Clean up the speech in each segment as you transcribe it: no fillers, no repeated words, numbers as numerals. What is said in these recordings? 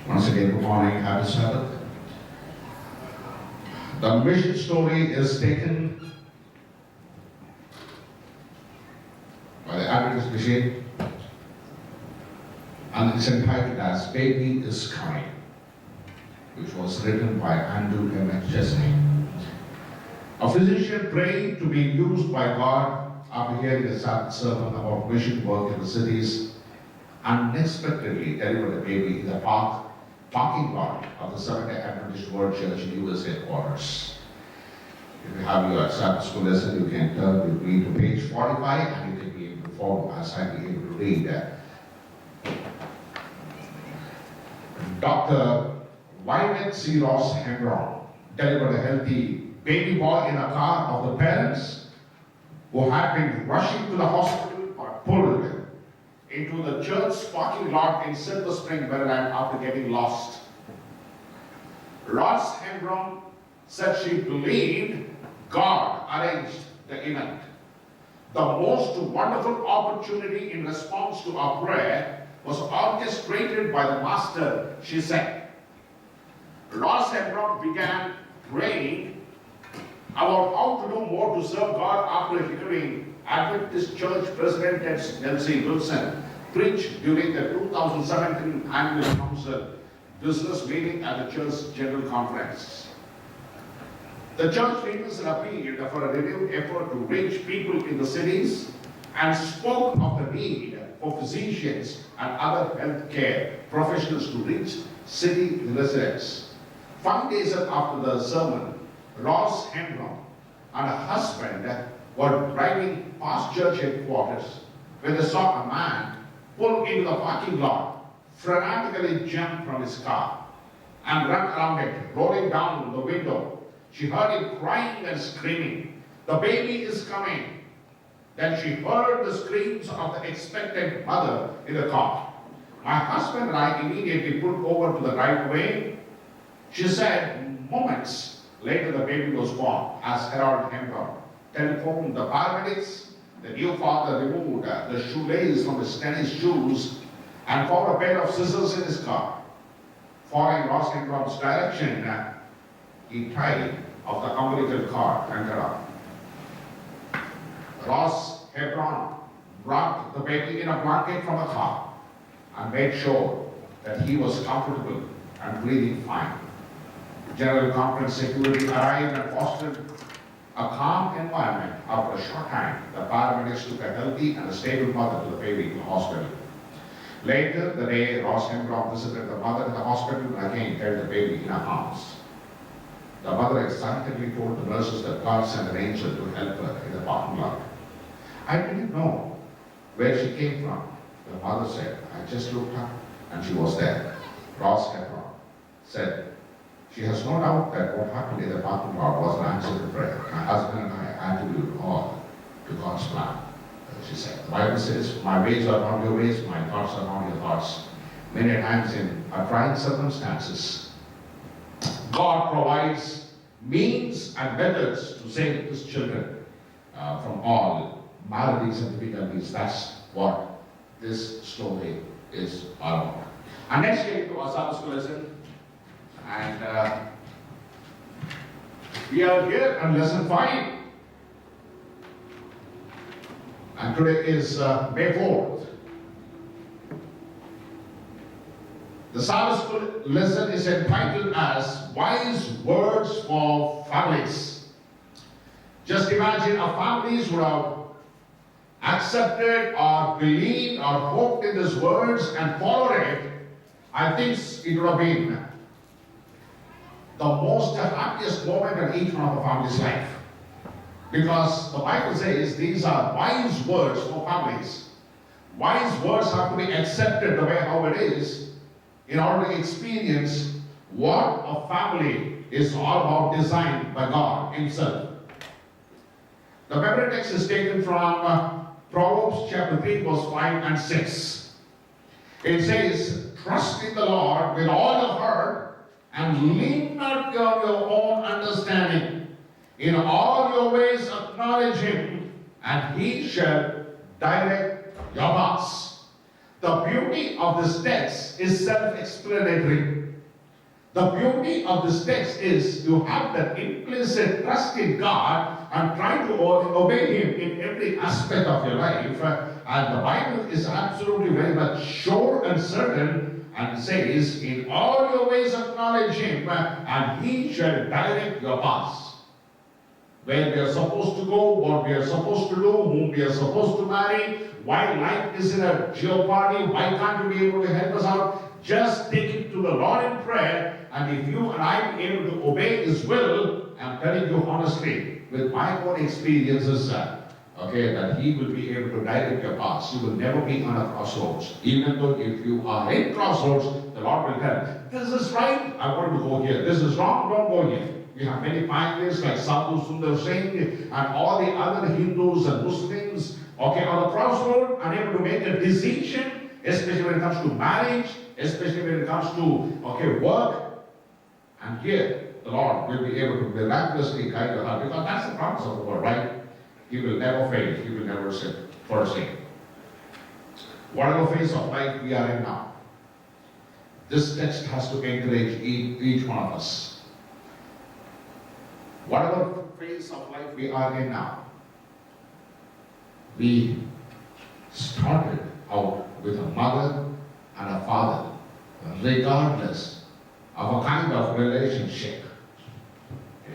Once again, good morning, happy Sabbath. The mission story is taken by the Adventist Mission and it's entitled as Baby is Coming, which was written by Andrew M. Chesney. A physician praying to be used by God after hearing a sermon about mission work in the cities unexpectedly delivered a baby in the parking lot of the Seventh-day Adventist World Church in U.S. headquarters. If you have your Sabbath school lesson, you can turn with me to page 45 and you can be able to follow as I be able to read. Dr. Wyman C. Ross Hembron delivered a healthy baby boy in a car of the parents who had been rushing to the hospital but pulled into the church parking lot in Silver Spring, Maryland after getting lost. Ross Hembron said she believed God arranged the event. The most wonderful opportunity in response to our prayer was orchestrated by the Master, she said. Ross Hembron began praying about how to do more to serve God after hearing Adventist Church President Nancy Wilson preach during the 2017 Annual Council business meeting at the Church General Conference. The church leaders appealed for a renewed effort to reach people in the cities and spoke of the need for physicians and other healthcare professionals to reach city residents. 5 days after the sermon, Ross Hembron and her husband were driving past church headquarters when they saw a man pull into the parking lot, frantically jump from his car and run around it, rolling down the window. She heard him crying and screaming, "The baby is coming." Then she heard the screams of the expectant mother in the car. My husband and I immediately pulled over to the right way. She said moments later the baby was born as Harold Hembron telephoned the paramedics. The new father removed the shoelace from his tennis shoes and found a pair of scissors in his car. Following Ross Hembron's direction, he tied off the umbilical cord and got up. Ross Hembron brought the baby in a blanket from the car and made sure that he was comfortable and breathing fine. General Conference security arrived and fostered a calm environment. After a short time, the paramedics took a healthy and a stable mother to the baby in the hospital. Later the day, Ross Hembron visited the mother in the hospital and again held the baby in her arms. The mother excitedly told the nurses that God sent an angel to help her in the parking lot. "I didn't know where she came from," the mother said. "I just looked up and she was there." Ross Hembron said, "She has no doubt that what happened in the parking lot was an answer to prayer. My husband and I attribute all to God's plan." She said, "The Bible says, my ways are not your ways, my thoughts are not your thoughts." Many times in our trying circumstances, God provides means and methods to save His children from all maladies and difficulties. That's what this story is all about. And next we get to our Sabbath school lesson. And we are here on lesson 5. And today is May 4th. The Sabbath school lesson is entitled as Wise Words for Families. Just imagine our families would have accepted or believed or hoped in these words and followed it. I think it would have been the most happiest moment in each one of a family's life. Because the Bible says these are wise words for families. Wise words have to be accepted the way how it is in order to experience what a family is all about, designed by God Himself. The memory text is taken from Proverbs chapter 3 verse 5 and 6. It says, "Trust in the Lord with all your heart and lean not on your own understanding. In all your ways acknowledge Him, and He shall direct your paths." The beauty of this text is self-explanatory. The beauty of this text is you have that implicit trust in God and try to obey Him in every aspect of your life. And the Bible is absolutely very much sure and certain and says, in all your ways acknowledge Him and He shall direct your paths. Where we are supposed to go, what we are supposed to do, whom we are supposed to marry, why life is in a jeopardy, why can't you be able to help us out? Just take it to the Lord in prayer, and if you and I are able to obey His will, I'm telling you honestly, with my own experiences, that He will be able to direct your paths. You will never be on a crossroads. Even though if you are in crossroads, the Lord will tell, this is right, I want to go here. This is wrong, don't go here. We have many pioneers like Sadhu Sundar Singh and all the other Hindus and Muslims, on the crossroad, unable to make a decision, especially when it comes to marriage, especially when it comes to, work. And here, the Lord will be able to miraculously guide your heart, because that's the promise of the Lord, right? He will never fail. He will never forsake. Whatever phase of life we are in now, this text has to encourage each one of us. Whatever phase of life we are in now, we started out with a mother and a father, regardless of a kind of relationship.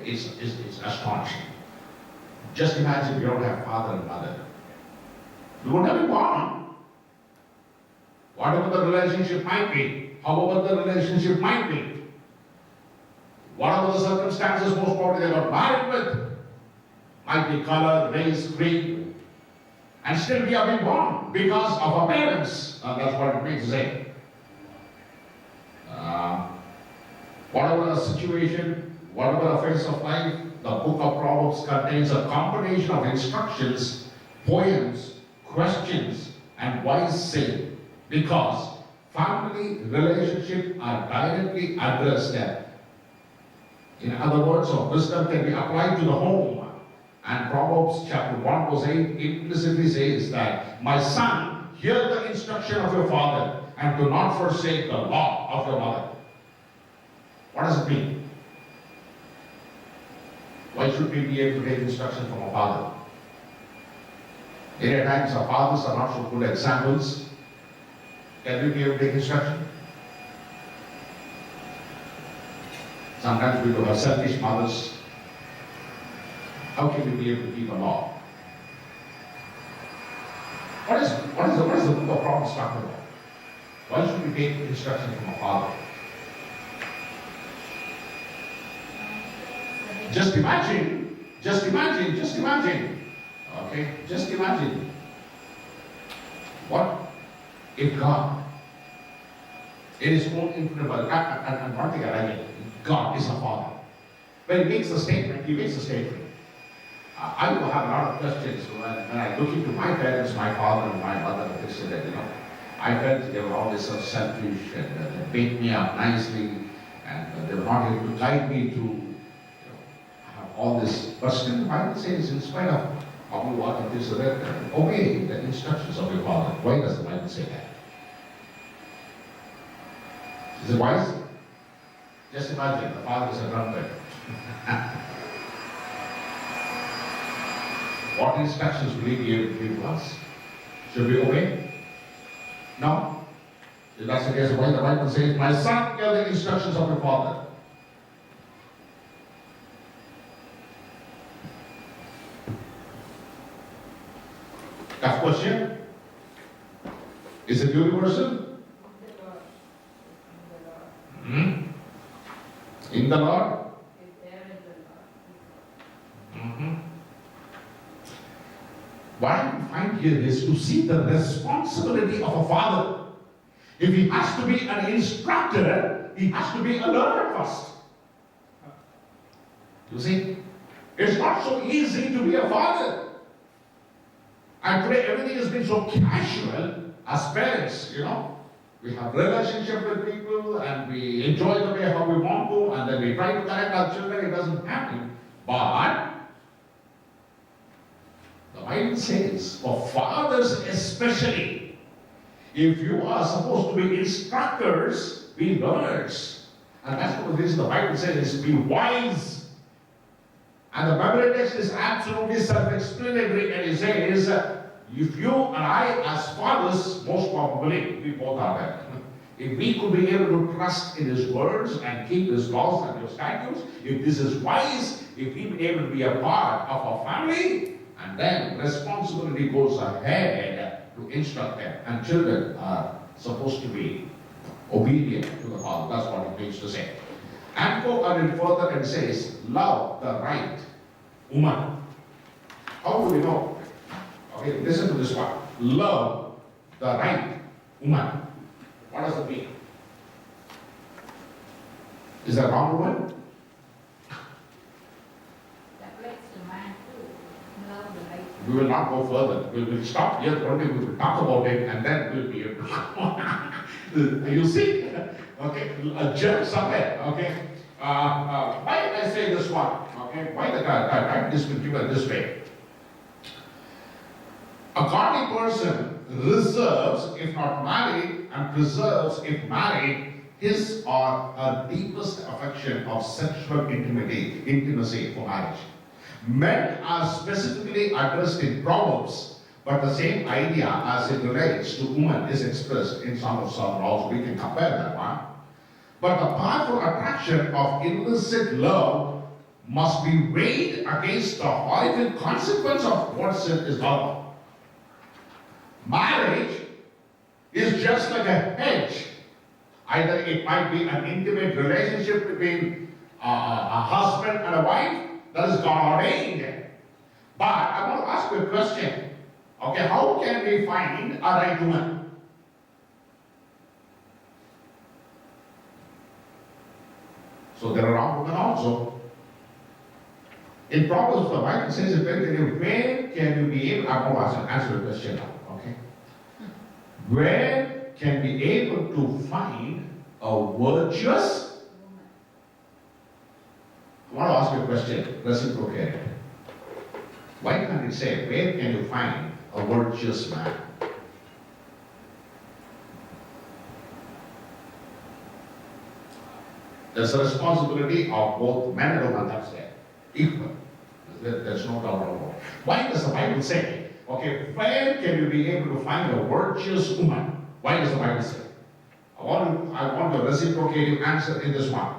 It's astonishing. Just imagine you don't have father and mother. You would never be born. Whatever the relationship might be, however the relationship might be, whatever the circumstances most probably they got married with, might be color, race, creed, and still we have been born because of our parents. That's what it means to say. Whatever the situation, whatever the phase of life, the book of Proverbs contains a combination of instructions, poems, questions, and wise saying, because family relationships are directly addressed there. In other words, wisdom can be applied to the home. And Proverbs chapter 1 verse 8 implicitly says that, my son, hear the instruction of your father, and do not forsake the law of your mother. What does it mean? Why should we be able to take instruction from our father? Many times our fathers are not so good examples. Can we be able to take instruction? Sometimes we do have selfish mothers. How can we be able to keep a law? What is the book of Proverbs talking about? Why should we take instruction from a father? Just imagine. Okay, just imagine. What if God, in His own infinite will, and one thing I like, God is a father. When He makes a statement, He makes a statement. I will have a lot of questions when I look into my parents, my father and my mother, and this and that, I felt they were always so selfish and they beat me up nicely and they were not able to guide me to have all this. But still, the Bible says, in spite of how you walk and this and that, obey the instructions of your father. Why does the Bible say that? Is it wise? Just imagine, the father is a drunkard. What instructions will He be able to give to us? Should we obey? No? If that's the case, why the Bible says, my son, hear the instructions of your father. Tough question. Is it universal? In the Lord? What we find here is to see the responsibility of a father. If he has to be an instructor, he has to be a learner first. You see, it's not so easy to be a father. And today everything has been so casual as parents, We have relationship with people and we enjoy the way how we want to, and then we try to correct our children, it doesn't happen. But the Bible says, for fathers especially, If you are supposed to be instructors, be learners. And that's what it is the Bible says, be wise. And the Bible text is absolutely self-explanatory, and it says, if you and I, as fathers, most probably, we both are there. If we could be able to trust in His words and keep His laws and His statutes, if this is wise, if we be able to be a part of our family, and then responsibility goes ahead to instruct them. And children are supposed to be obedient to the Father. That's what it means to say. And go a little further and says, love the right woman. How do we know? Okay, listen to this one. Love the right woman. What does it mean? Is that wrong woman? That makes the man too. Love the right woman. We will not go further. We will stop here. Only we will talk about it, and then we'll be able to. You see? Okay, a gem somewhere. Okay. Why did I say this one? Okay. Why the time this will given this way? A godly person reserves, if not married, and preserves, if married, his or her deepest affection of sexual intimacy for marriage. Men are specifically addressed in Proverbs, but the same idea as it relates to women is expressed in Song of Solomon also. We can compare that one. But the powerful attraction of illicit love must be weighed against the horrible consequence of what sin is all about. Marriage is just like a hedge. Either it might be an intimate relationship between a husband and a wife that is God ordained. But I want to ask you a question. Okay, how can we find a right woman? So there are wrong women also. In Proverbs, the Bible says it very clearly, where can you be able, I want to answer the question now, okay? Where can be able to find a virtuous? I want to ask you a question, reciprocate. Why can't it say, where can you find a virtuous man? There's a responsibility of both men and women, that's there. Equal. There's no doubt about it. Why does the Bible say, okay, where can you be able to find a virtuous woman? Why does the Bible say? I want a reciprocative answer in this one.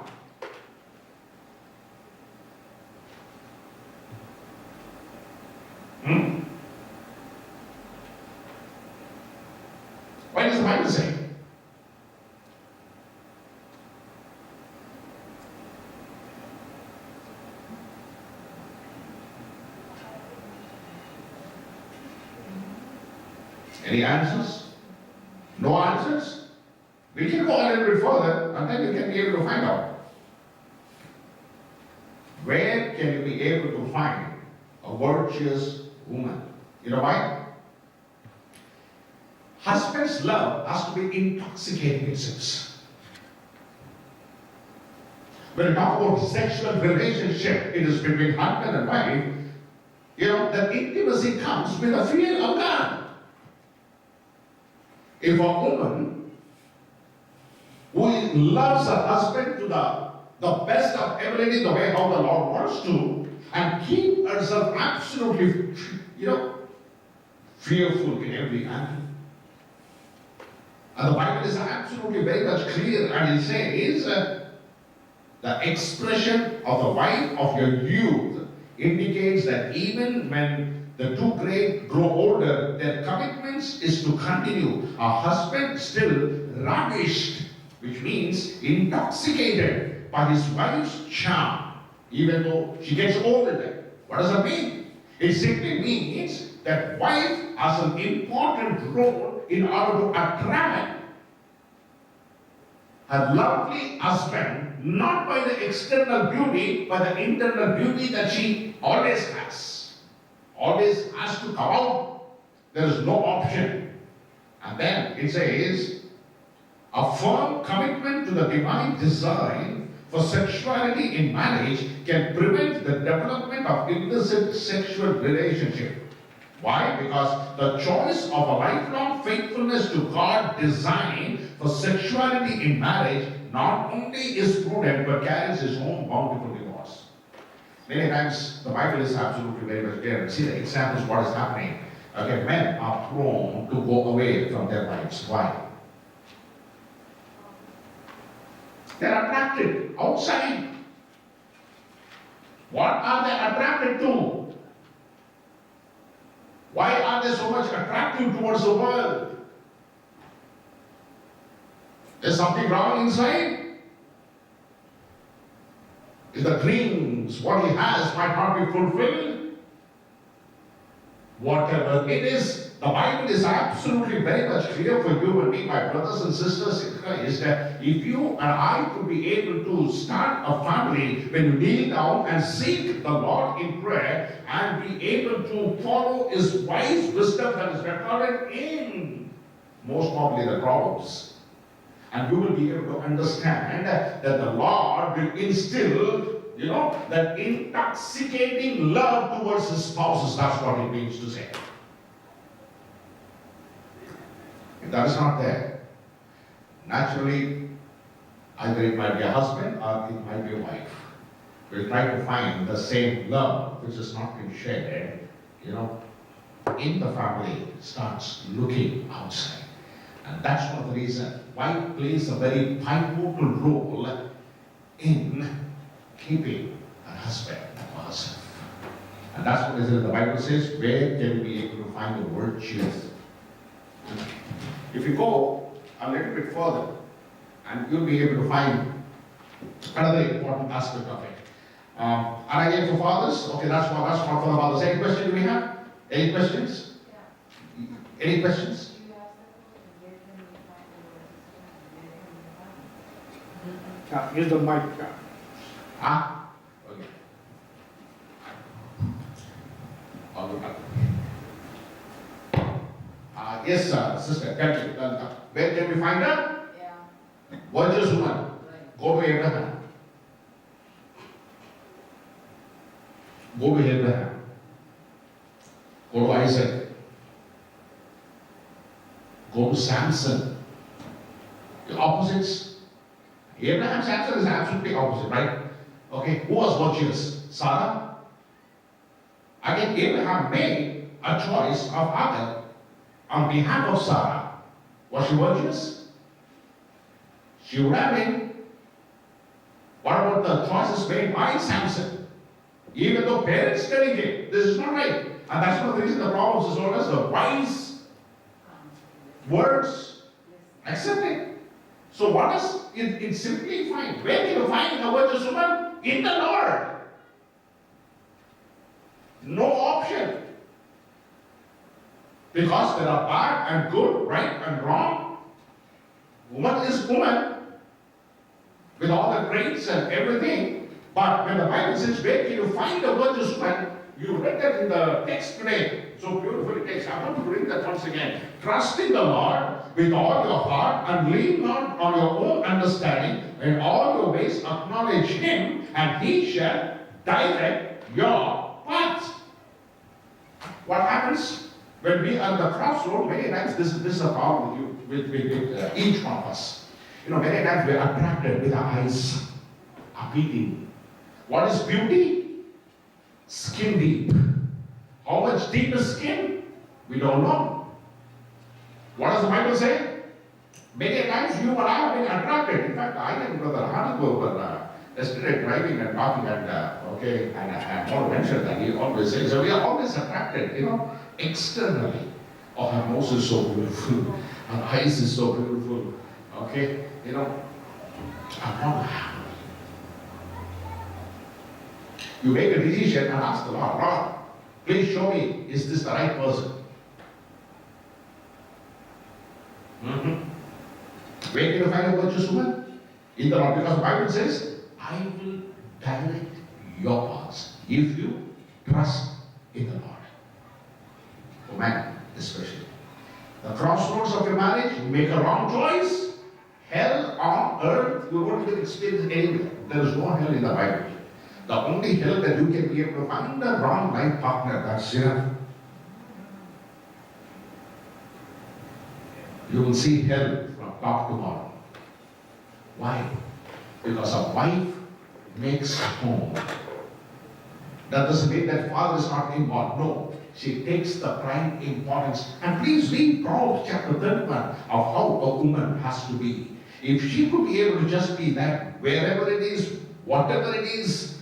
Why does the Bible say? Any answers? No answers? We can go a little bit further and then you can be able to find out. Where can you be able to find a virtuous woman? You know why? Husband's love has to be intoxicating, it seems. When you talk about sexual relationship, it is between husband and wife. You know, the intimacy comes with the fear of God. If a woman who loves her husband to the best of ability, the way how the Lord wants to, and keep herself absolutely, fearful in every angle. And the Bible is absolutely very much clear, and it says the expression of the wife of your youth indicates that even when the two grow older, their commitments is to continue. A husband still ravished, which means intoxicated by his wife's charm, even though she gets older. What does that mean? It simply means that wife has an important role in order to attract her lovely husband, not by the external beauty, but the internal beauty that she always has. Always has to come out. There is no option. And then it says, a firm commitment to the divine design for sexuality in marriage can prevent the development of illicit sexual relationship. Why? Because the choice of a lifelong faithfulness to God designed for sexuality in marriage not only is prudent but carries its own bountiful rewards. Many times the Bible is absolutely very much clear. See the examples what is happening. Okay, men are prone to go away from their wives. Why? They are attracted outside. What are they attracted to? Why are they so much attractive towards the world? Is something wrong inside? Is the dreams what he has might not be fulfilled? Whatever it is, the Bible is absolutely very much clear for you and me, my brothers and sisters in Christ, that if you and I could be able to start a family when you kneel down and seek the Lord in prayer and be able to follow His wise wisdom that is recorded in most probably the Proverbs. And you will be able to understand that the Lord will instill, that intoxicating love towards His spouses. That's what it means to say. If that is not there, naturally, either it might be a husband or it might be a wife. We'll try to find the same love which has not been shared, in the family, starts looking outside. And that's one of the reasons why it plays a very pivotal role in keeping a husband and wife. And that's what the Bible says, where can we be able to find the virtues? If you go a little bit further, and you'll be able to find another important aspect of it. And again for fathers, okay, that's not for the fathers. Any question do we have? Any questions? Yeah. Any questions? Use the mic. Okay. All good. Yes, sister, tell me. Where can we find her? Yeah. Virtuous woman. Right. Go to Abraham. Go to Abraham. Go to Isaac. Go to Samson. The opposites. Abraham, Samson is absolutely opposite, right? Okay, who was virtuous? Sarah? Again, Abraham made a choice of Hagar on behalf of Sarah. Was she virtuous? She would have been. What about the choices made by Samson? Even though parents telling him, this is not right. And that's one of the reasons the Proverbs is known as the wise words. Accept it. So what is it simply find? Where can you find a virtuous woman? In the Lord. No option. Because there are bad and good, right and wrong. Woman is woman with all the traits and everything. But when the Bible says, where can you find a virtuous woman? You read that in the text today. So beautifully text. I want to read that once again. Trust in the Lord with all your heart and lean not on your own understanding. In all your ways acknowledge Him and He shall direct your path. What happens when we are at the crossroad? Many times this is a problem with each one of us. Many times we are attracted with our eyes are beating. What is beauty? Skin deep. How much deep is skin? We don't know. What does the Bible say? Many times you and I have been attracted. In fact, I and Brother Hanako were yesterday driving and talking and and Paul mentioned that he always says, so we are always attracted, externally. Oh, her nose is so beautiful. Her eyes is so beautiful. Okay, you make a decision and ask the Lord, please show me, is this the right person? Where can you find a virtuous woman? In the Lord, because the Bible says, I will direct your paths if you trust in the Lord. Woman, especially. The crossroads of your marriage, you make a wrong choice, hell on earth, you won't even experience anywhere. There is no hell in the Bible. The only hell that you can be able to find a wrong life partner, that's enough. you will see hell from top to bottom. Why? Because a wife makes home. That doesn't mean that father is not involved. No. She takes the prime importance. And please read Proverbs chapter 31 of how a woman has to be. If she could be able to just be that, wherever it is, whatever it is,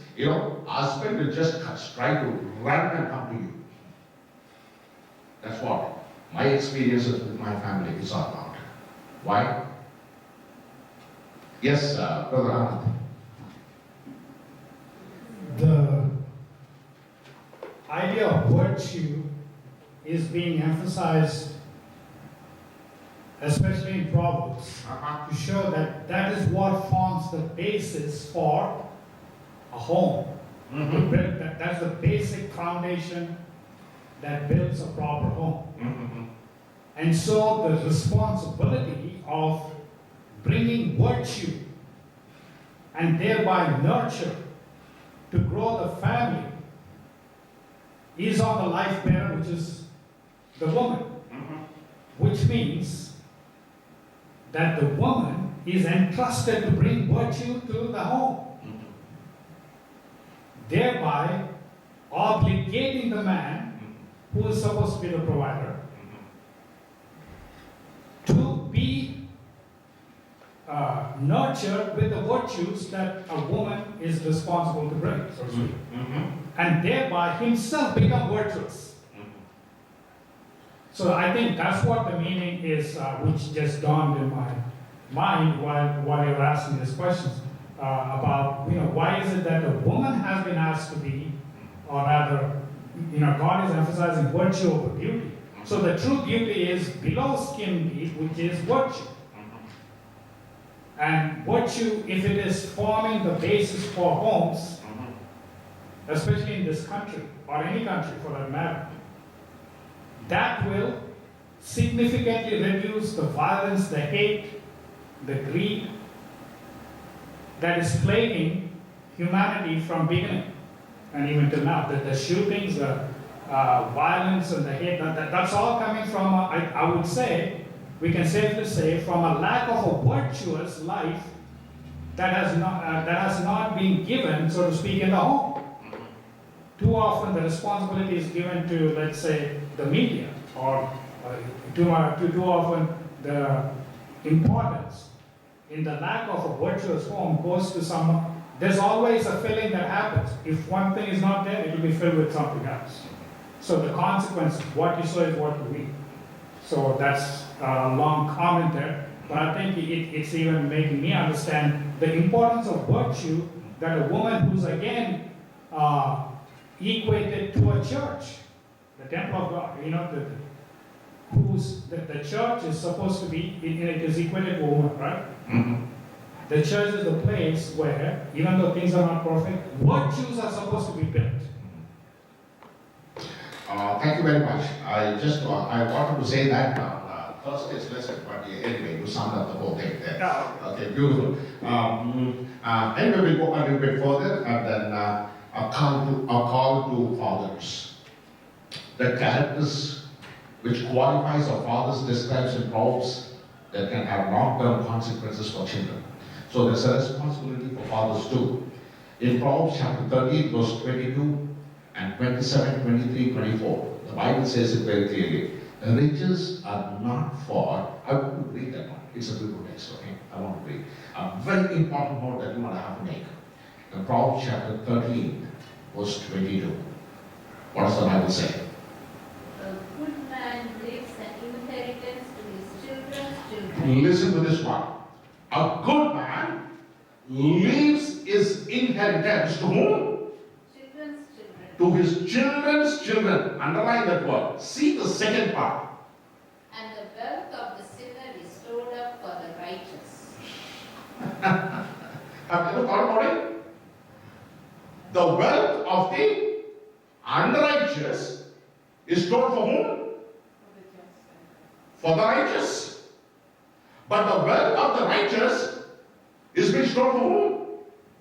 husband will just try to run and come to you. That's what my experiences with my family is all about. Why? Yes, Brother Anand. The idea of virtue is being emphasized, especially in Proverbs, to show that that is what forms the basis for a home. That's the basic foundation that builds a proper home. And so the responsibility of bringing virtue and thereby nurture to grow the family is on the life bearer, which is the woman. Which means that the woman is entrusted to bring virtue to the home, thereby obligating the man who is supposed to be the provider to be nurtured with the virtues that a woman is responsible to bring, so to speak, and thereby himself become virtuous. So I think that's what the meaning is, which just dawned in my mind while you were asking these questions about, why is it that the woman has been asked to be, or rather, God is emphasizing virtue over beauty. So the true beauty is below skin deep, which is virtue. And virtue, if it is forming the basis for homes, especially in this country, or any country for that matter, that will significantly reduce the violence, the hate, the greed that is plaguing humanity from beginning and even till now. The shootings, the violence and the hate, that's all coming from, I would say, we can safely say, from a lack of a virtuous life that has not been given, so to speak, in the home. Too often the responsibility is given to, let's say, the media, or too often the importance in the lack of a virtuous home goes to someone. There's always a filling that happens. If one thing is not there, it will be filled with something else. So the consequence, what you sow is what you reap. So that's a long comment there, but I think it's even making me understand the importance of virtue, that a woman who's again equated to a church, the temple of God, the church is supposed to be, it is equated to a woman, right? The church is the place where, even though things are not perfect, virtues are supposed to be built. Thank you very much. I wanted to say that Thursday's lesson, but anyway, you summed up the whole thing there. Yeah. Okay, beautiful. Anyway, we'll go a little bit further, and then a call to fathers. The characters which qualifies a father's describes in Proverbs that can have long-term consequences for children. So there's a responsibility for fathers too. In Proverbs chapter 13, verse 22 and 27, 23, 24, the Bible says it very clearly. The riches are not for, I want to read that one. It's a good text, okay? I want to read. A very important note that you want to have to make. In Proverbs chapter 13, verse 22. What does the Bible say? A good man leaves an inheritance to his children's children. Listen to this one. A good man leaves his inheritance to whom? Children's children. To his children's children. Underline that word. See the second part. And the wealth of the sinner is stored up for the righteous. Have you ever thought about it? The wealth of the unrighteous is stored for whom? For the righteous. But the wealth of the righteous is being stored for whom?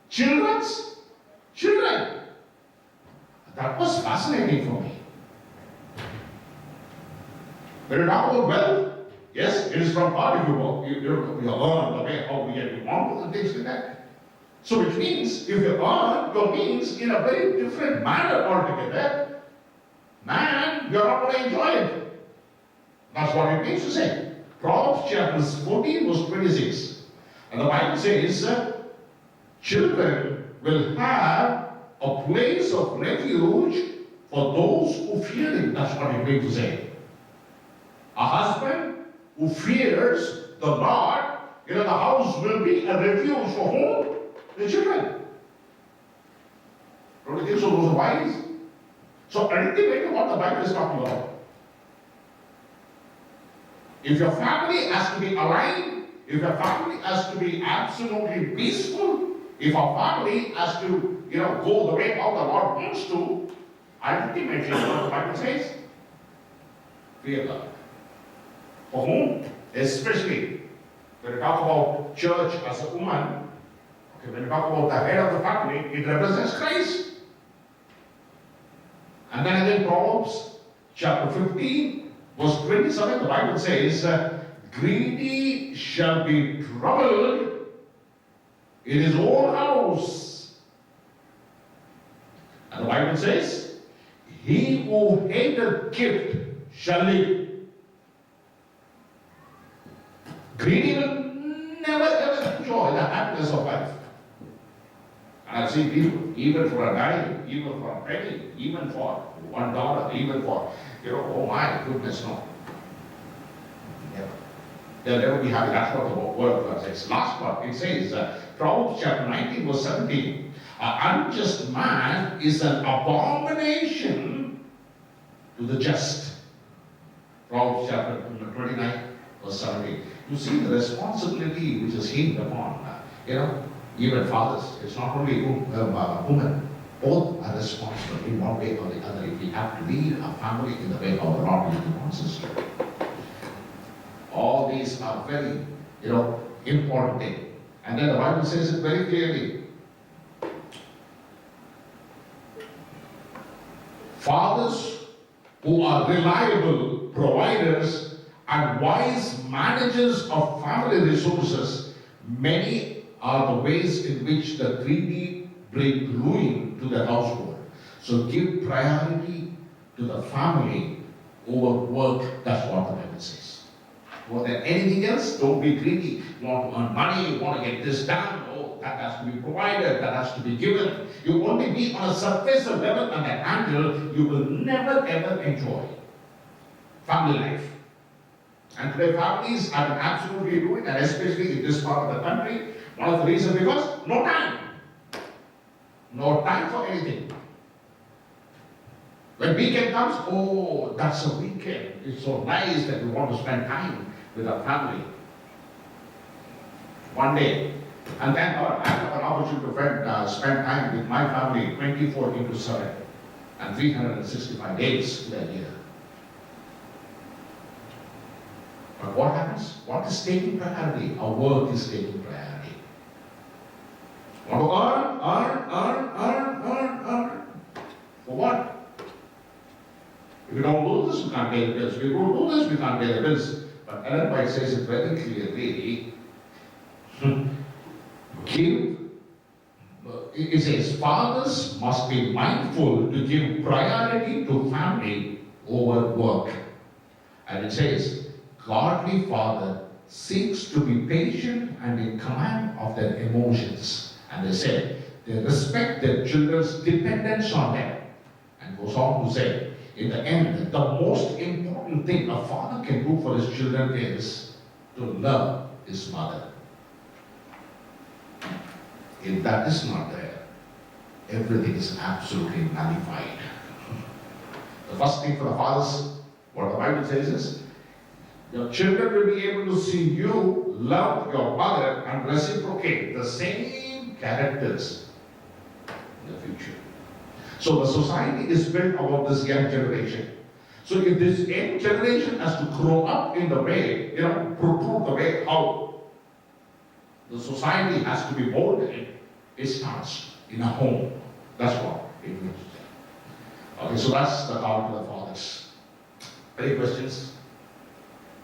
Children's children. That was fascinating for me. When you talk about wealth, yes, it is from God if you work. You earn the way how we get you want and things like that. So which means if you earn your means in a very different manner altogether, man, you're not going to enjoy it. That's what it means to say. Proverbs chapter 14 verse 26. And the Bible says, children will have a place of refuge for those who fear him. That's what it means to say. A husband who fears the Lord, the house will be a refuge for whom? The children. Don't you think so? Those are wise. So ultimately what the Bible is talking about. If your family has to be aligned, if your family has to be absolutely peaceful, if our family has to, go the way how the Lord wants to, ultimately what the Bible says, fear God. For whom? Especially when you talk about church as a woman, when you talk about the head of the family, it represents Christ. And then again, Proverbs chapter 15, verse 27, the Bible says, greedy shall be troubled in his own house. And the Bible says, he who hateth gift shall live. Greedy will never ever enjoy the happiness of life. And I've seen people, even for a dime, even for a penny, even for $1, even for, oh my goodness, no. Never. They'll never be happy. That's what the word says. Last part, it says, Proverbs chapter 19, verse 17, an unjust man is an abomination to the just. Proverbs chapter 29, verse 17. You see the responsibility which is heaped upon, even fathers. It's not only women. Both are responsible in one way or the other if we have to lead our family in the way of the Lord wants us to. All these are very, important things. And then the Bible says it very clearly. Fathers who are reliable providers and wise managers of family resources, many are the ways in which the greedy bring ruin to the household. So give priority to the family over work. That's what the Bible says. More than anything else, don't be greedy. You want to earn money, you want to get this done, that has to be provided, that has to be given. You only be on a surface level and that angle, you will never ever enjoy family life. And today families have been absolutely ruined, and especially in this part of the country, one of the reasons because no time. No time for anything. When weekend comes, oh, that's a weekend. It's so nice that we want to spend time with our family. One day. And thank God, I have an opportunity to spend time with my family 24/7 and 365 days in a year. But what happens? What is taking priority? Our work is taking priority. Want to earn. For what? If we don't do this, we can't pay the bills. If we don't do this, we can't pay the bills. But Ellen White says it very clearly. It says, fathers must be mindful to give priority to family over work. And it says, godly father seeks to be patient and in command of their emotions. And they said, they respect their children's dependence on them. And goes on to say, in the end, the most important thing a father can do for his children is to love his mother. If that is not there, everything is absolutely nullified. The first thing for the fathers, what the Bible says is, your children will be able to see you love your mother and reciprocate the same characters in the future. So the society is built about this young generation. So if this young generation has to grow up in the way, prove the way how the society has to be molded, it starts in a home. That's what it means. Okay, so that's the call to the fathers. Any questions?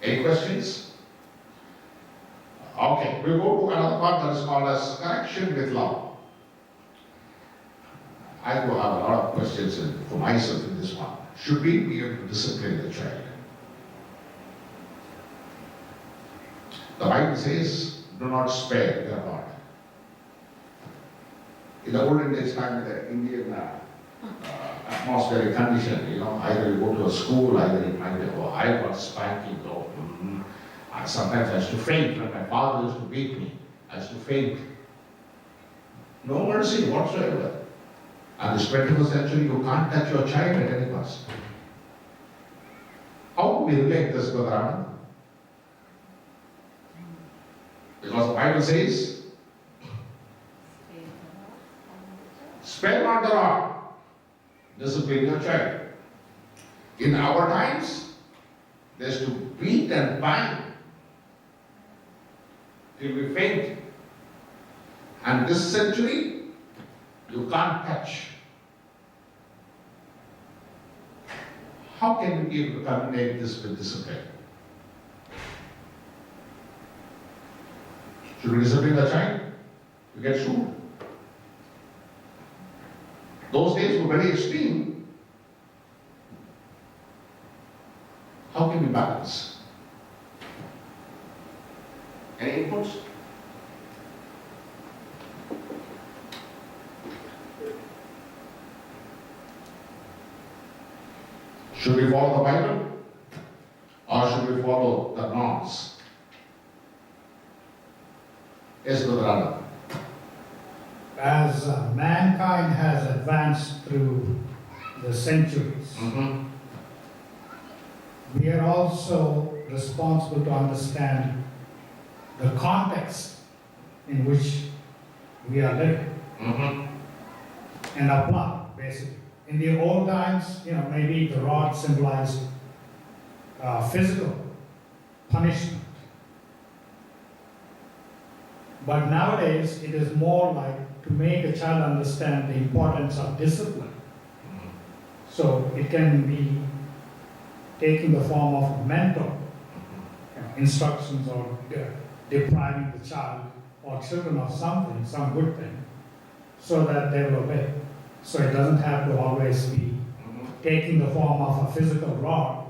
Any questions? Okay, we'll go to another part that is called as correction with love. I do have a lot of questions for myself in this one. Should we be able to discipline the child? The Bible says, do not spare their rod. In the olden days time, in the Indian atmospheric condition, either you go to a school, either it might be, oh, I got spanking, though. Sometimes I used to faint when my father used to beat me. I used to faint. No mercy whatsoever. And this 21st century, you can't touch your child at any cost. How do we relate this, Brother Anand? Because the Bible says, spare not the rod, discipline your child. In our times, there's to beat and bang till we faint. And this century, you can't touch. How can we be able to combine this with discipline? Should we discipline the child? You get sued. Those days were very extreme. How can we balance? Any inputs? Should we follow the Bible? Or should we follow the norms? Yes, Brother Anand. As mankind has advanced through the centuries, we are also responsible to understand the context in which we are living and apply, basically. In the old times, maybe the rod symbolized physical punishment. But nowadays, it is more like to make a child understand the importance of discipline. So it can be taking the form of mental instructions or depriving the child or children of something, some good thing, so that they will obey. So it doesn't have to always be taking the form of a physical rod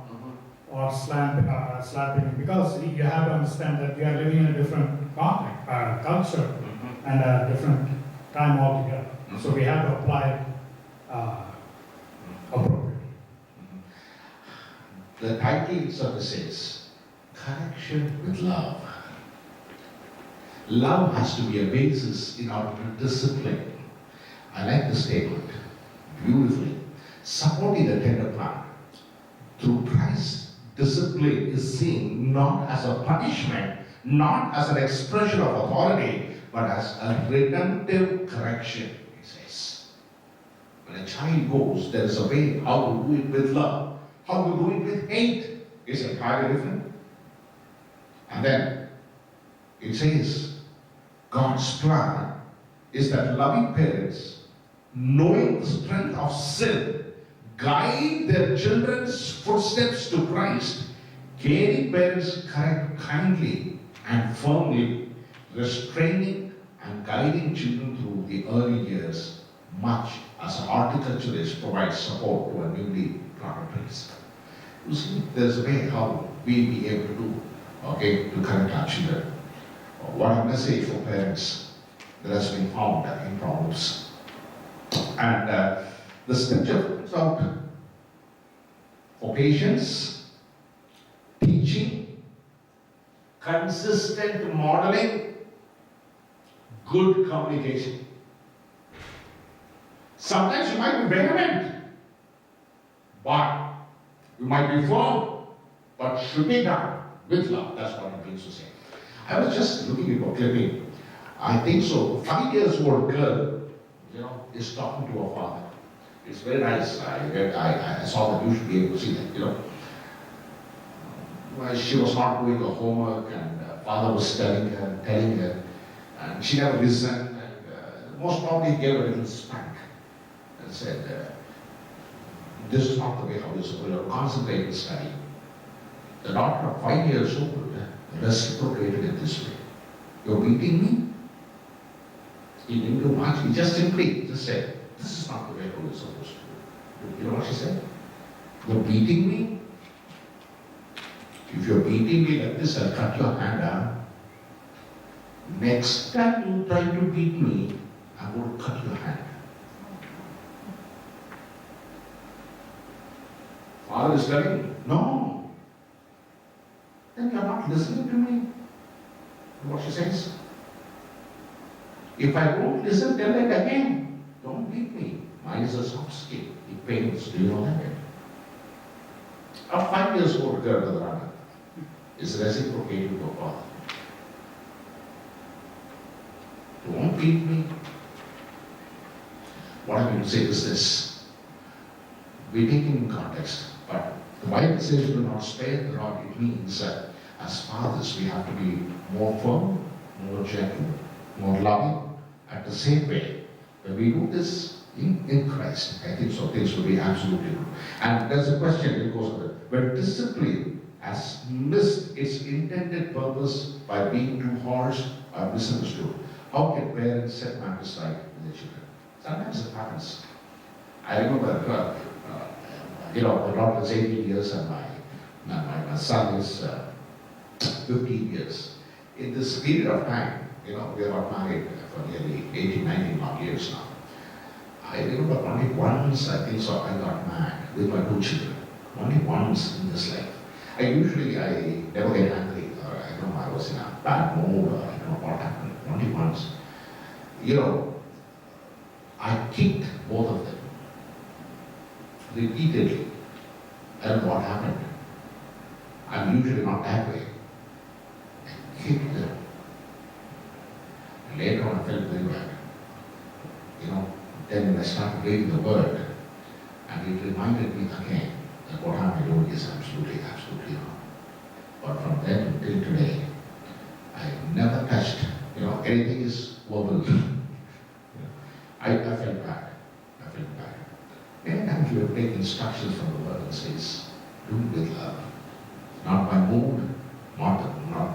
or slapping, because you have to understand that we are living in a different context, culture and a different time altogether. So we have to apply it appropriately. The title itself says, correction with love. Love has to be a basis in order to discipline. I like the statement, beautifully. Supporting the tender plan. Through Christ, discipline is seen not as a punishment, not as an expression of authority, but as a redemptive correction, he says. When a child goes, there is a way how to do it with love. How to do it with hate is entirely different. And then it says, God's plan is that loving parents, knowing the strength of sin, guide their children's footsteps to Christ. Caring parents correct kindly and firmly, restraining and guiding children through the early years, much as an horticulturist provides support to a newly planted trees. You see, there's a way how we be able to do, to correct our children. What a message for parents that has been found in Proverbs. And the scripture points out for patience, teaching, consistent modeling, good communication. Sometimes you might be vehement, but you might be firm, but should be done with love. That's what it means to say. I was just looking at a clipping. I think so. 5 years old girl, is talking to her father. It's very nice. I saw that. You should be able to see that. Well, she was not doing her homework, and father was telling her, and she never listened. And most probably he gave her a little spank and said, "This is not the way how you're supposed to concentrate and study." The daughter of 5 years old reciprocated it this way. You're beating me? He didn't do much. He just simply said, this is not the way you're supposed to do. You know what she said? You're beating me? If you're beating me like this, I'll cut your hand down. Next time you try to beat me, I will cut your hand. Father is telling me, no. Then you're not listening to me. What she says? If I don't listen, tell it again. Don't beat me. Mine is a soft skin. It pains. Do you know that? A 5-year-old girl, Brother Anand, is reciprocating to her father. Don't beat me. What I mean to say is this. We take it in context, but the Bible says do not spare the rod. It means that as fathers we have to be more firm, more gentle, more loving. At the same way, when we do this in Christ, I think so things will be absolutely good. And there's a question that goes with it. When discipline has missed its intended purpose by being too harsh or misunderstood, how can parents set matters right with their children? Sometimes it happens. I remember, my daughter is 18 years and my son is 15 years. In this period of time, we are not married for nearly 18, 19 long years now. I remember only once, I think so, I got mad with my 2 children. Only once in this life. I never get angry, or I was in a bad mood, or I don't know what happened. Only once. I kicked both of them repeatedly. And what happened? I'm usually not that way. I kicked them. Later on I felt very bad. Then when I started reading the word, and it reminded me again that what I'm doing is absolutely, absolutely wrong. But from then until today, I never touched, anything is verbal. I felt bad. I felt bad. Many times we have taken instructions from the word and says, do it with love. Not by mood, not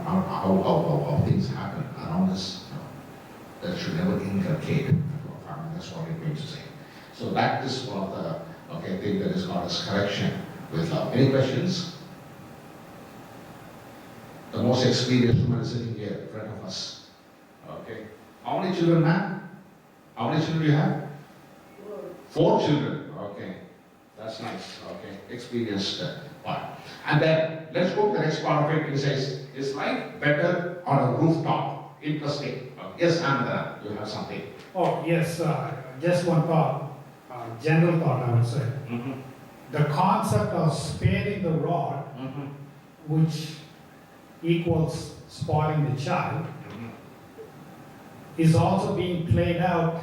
how things happen around us. No. That should never inculcate. That's what it means to say. So that is one of the thing that is called as correction with love. Any questions? The most experienced woman is sitting here in front of us. Okay. How many children, ma'am? How many children do you have? 4 children. Okay. That's nice. Okay. Experienced part. And then let's go to the next part of it. It says, is life better on a rooftop? Interesting. Yes, Amanda, you have something. Oh, yes, just one thought, general thought I would say. Mm-hmm. The concept of sparing the rod, Mm-hmm. which equals spoiling the child, Mm-hmm. is also being played out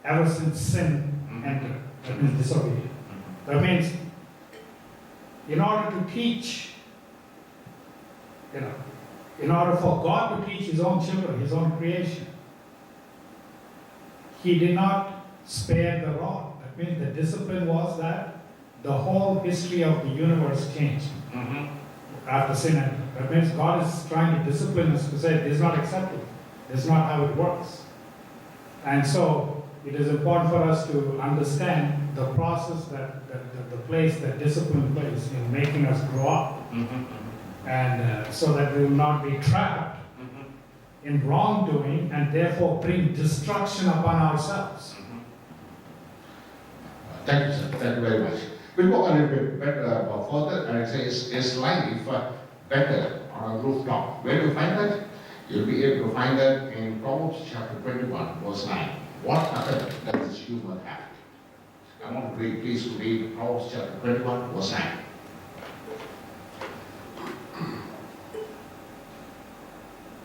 ever since sin entered, that means disobedience. That means, in order to teach, in order for God to teach His own children, His own creation, He did not spare the rod. That means the discipline was that the whole history of the universe changed after sin entered. That means God is trying to discipline us to say, this is not acceptable. This is not how it works. And so, it is important for us to understand the process the place that discipline plays in making us grow up. And so that we will not be trapped in wrongdoing and therefore bring destruction upon ourselves. Thank you, sir. Thank you very much. We'll go a little bit better further, and it says, is life better on a rooftop? Where do you find that? You'll be able to find that in Proverbs chapter 21, verse 9. What effect does this humor have? I want to read, please read Proverbs chapter 21, verse 9.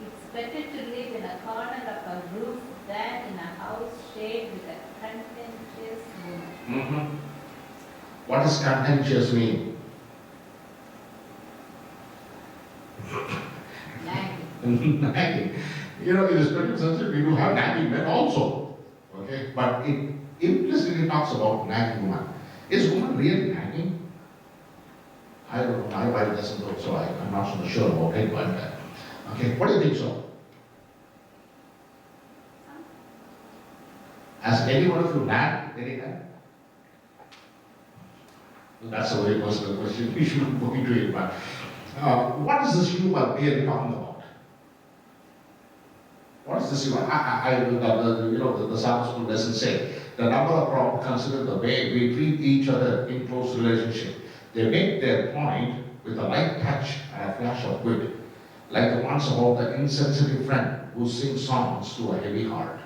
It's better to live in a corner of a roof than in a house shared with a contentious woman. What does contentious mean? Nagging. Nagging. In the spiritual sense, we do have nagging men also. Okay? But it implicitly talks about nagging woman. Is woman really nagging? I don't know. My Bible doesn't know, so I'm not so sure about it. But okay, what do you think so? Has any one of you nagged any time? That's a very personal question. We shouldn't go into it, but what is this humor really talking about? What is this humor? The Sabbath school doesn't say. The number of problems consider the way we treat each other in close relationship. They make their point with a light touch and a flash of wit, like the ones about the insensitive friend who sings songs to a heavy heart.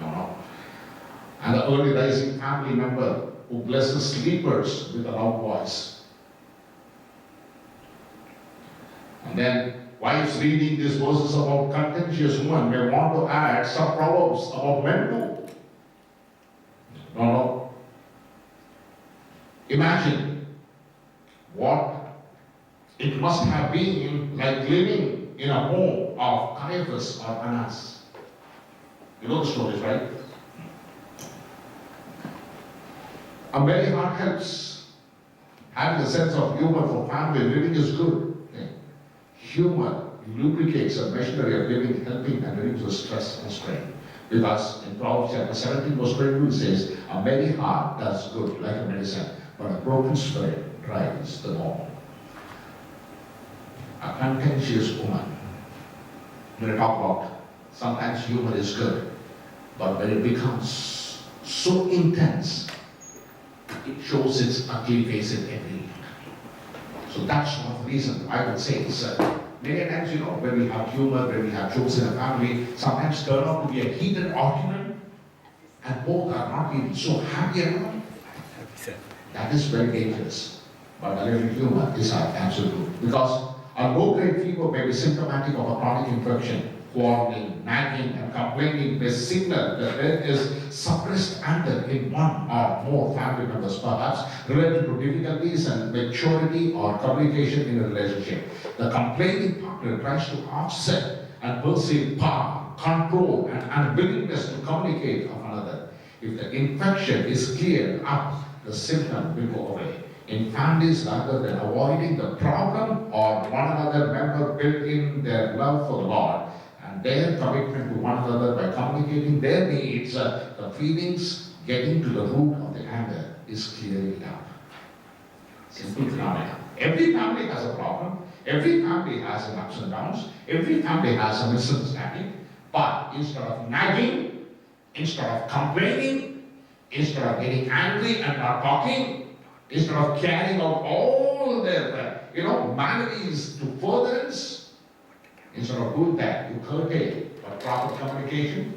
No. And the early rising family member who blesses sleepers with a loud voice. And then wives reading these verses about contentious women may want to add some proverbs about men too. No. Imagine what it must have been like living in a home of Caiaphas or Annas. You know the stories, right? A merry heart helps. Having a sense of humor for family living is good. Okay? Humor lubricates a machinery of living, helping and reduces stress and strain. Because in Proverbs chapter 17 verse 22 it says, a merry heart does good like a medicine, but a broken spirit drives the bone. A contentious woman. When I talk about sometimes humor is good, but when it becomes so intense, it shows its ugly face in every. So that's one of the reasons I would say is many times, when we have humor, when we have jokes in a family, sometimes turn out to be a heated argument, and both are not even so happy around. That is very dangerous. But a little humor is absolute. Because a low-grade fever may be symptomatic of a chronic infection. Quarreling, nagging, and complaining may signal that there is suppressed anger in one or more family members, perhaps related to difficulties and maturity or communication in a relationship. The complaining partner tries to offset and perceive power, control, and unwillingness to communicate of another. If the infection is cleared up, the symptom will go away. In families, rather than avoiding the problem or one another member build in their love for the Lord and their commitment to one another by communicating their needs, the feelings getting to the root of the anger is clearing up. Simple phenomena. Every family has a problem. Every family has an ups and downs. Every family has a misunderstanding. But instead of nagging, instead of complaining, instead of getting angry and not talking, instead of carrying out all their, maladies to furtherance, instead of doing that, you curtail proper communication,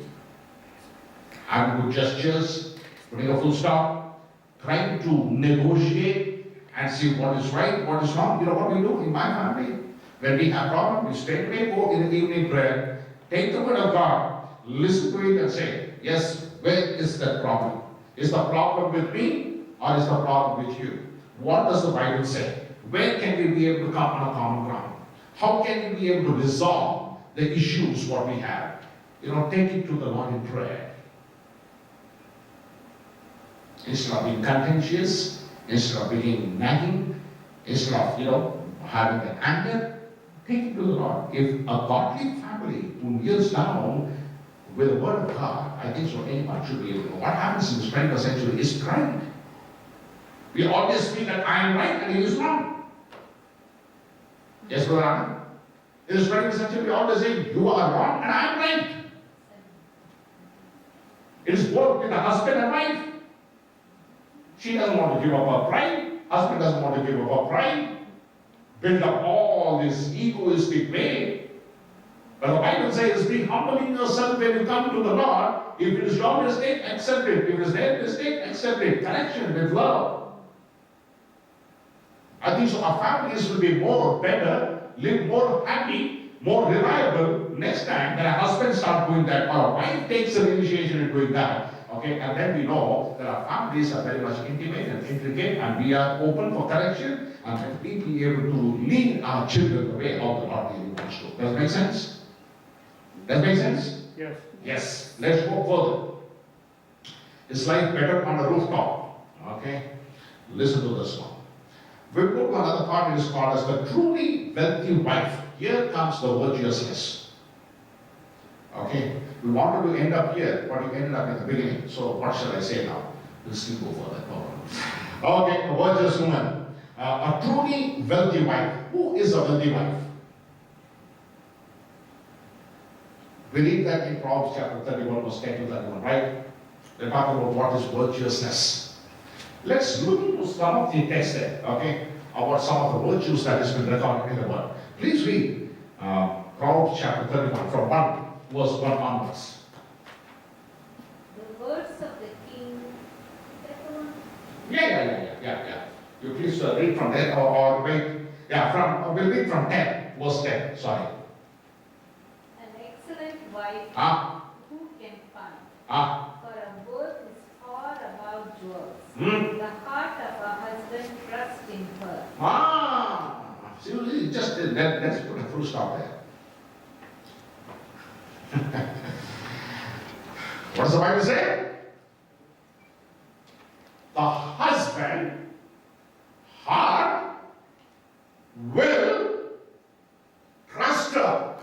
having good gestures, putting a full stop, trying to negotiate and see what is right, what is wrong. You know what we do in my family? When we have problems, we straight away go in the evening prayer, take the word of God, listen to it and say, yes, where is that problem? Is the problem with me or is the problem with you? What does the Bible say? Where can we be able to come on a common ground? How can we be able to resolve the issues what we have? Take it to the Lord in prayer. Instead of being contentious, instead of being nagging, instead of, having that anger, take it to the Lord. If a godly family who kneels down with the word of God, I think so anyone should be able to know. What happens in the 21st century is pride. We always feel that I am right and he is wrong. Yes, Brother Anand? In the 21st century, we always say, you are wrong and I am right. It is both with the husband and wife. She doesn't want to give up her pride. Husband doesn't want to give up her pride. Build up all this egoistic way. But the Bible says, be humble in yourself when you come to the Lord. If it is your mistake, accept it. If it is their mistake, accept it. Correction with love. I think so our families will be more better, live more happy, more reliable next time when a husband starts doing that or a wife takes the initiation in doing that. Okay, and then we know that our families are very much intimate and intricate and we are open for correction and then we be able to lead our children the way how the Lord really wants to. Does that make sense? Does that make sense? Yes. Yes. Let's go further. Is life better on a rooftop? Okay. Listen to this one. We'll go to another part. It is called as the truly wealthy wife. Here comes the virtuousness. Okay? We wanted to end up here, but we ended up in the beginning. So what shall I say now? We'll still go for that. Okay, a virtuous woman. A truly wealthy wife. Who is a wealthy wife? We read that in Proverbs chapter 31, verse 10 to 31, right? They're talking about what is virtuousness. Let's look into some of the text there, okay? About some of the virtues that has been recorded in the word. Please read Proverbs chapter 31 from 1, verse 1 onwards. The words of the king. Yeah. You please read from there or wait. Yeah, we'll read from 10, verse 10, sorry. An excellent wife who can find? For a worth is far above jewels. The heart of a husband trusts in her. See, just let's put a full stop there. What does the Bible say? The husband heart will trust her.